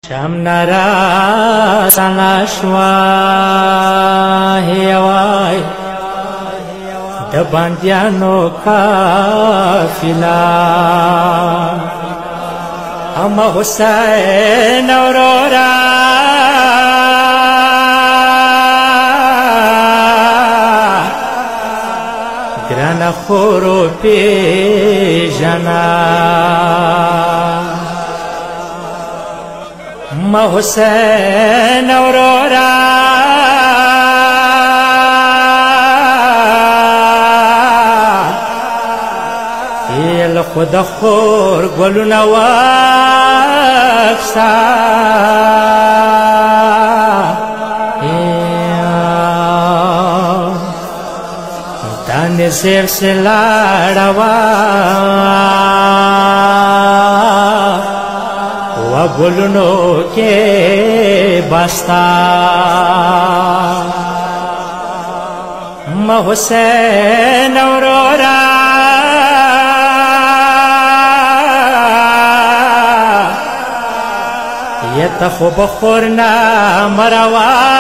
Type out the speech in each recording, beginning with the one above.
شام نارا سناشوا هیوای د باندیانو قافلا اما حسین اورورا گران خورو پی جنا ما حسین اورورا ایل خود خور گلونا واکسا دان زیر سلاڑوا و گلونو کے بستا ما حسین اورورا یتا خوب خورنا مروار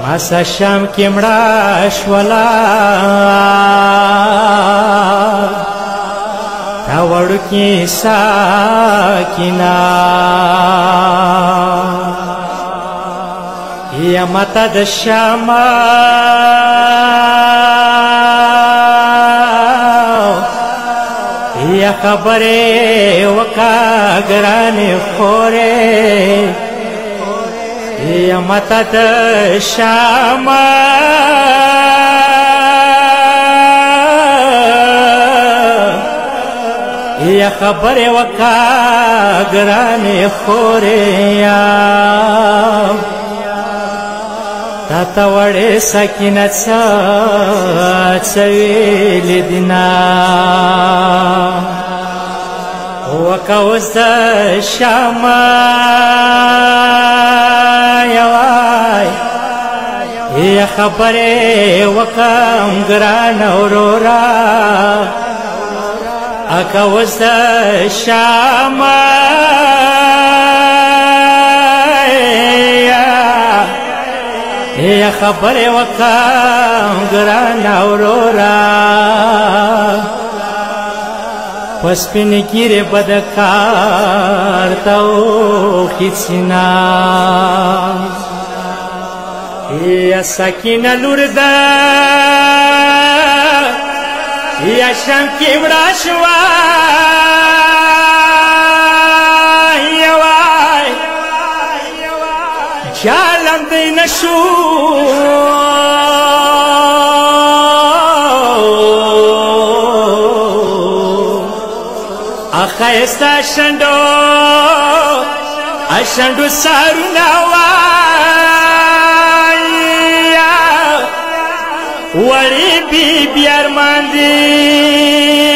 ماسا شام کی مڑا شولا تاوڑ کی ساکینا یا متا د شام یا خبرے وکا گرانی خورے یا متا د شام یا خبرے وکا گرانی خورے یا تاتا وڑے سکینت سویل دینا وکا وزد شام یوائی یا خبرے وکا گران اورورا اکا وزد شام یا خبر وکا گران اورورا پس پین گیر بدکار تاو خیچنا یا سکین لوردا یا شام کی بڑا شوا جالم دی نشو اخایستا شندو اشندو سارو نوایا وڑی بی بیار ماندی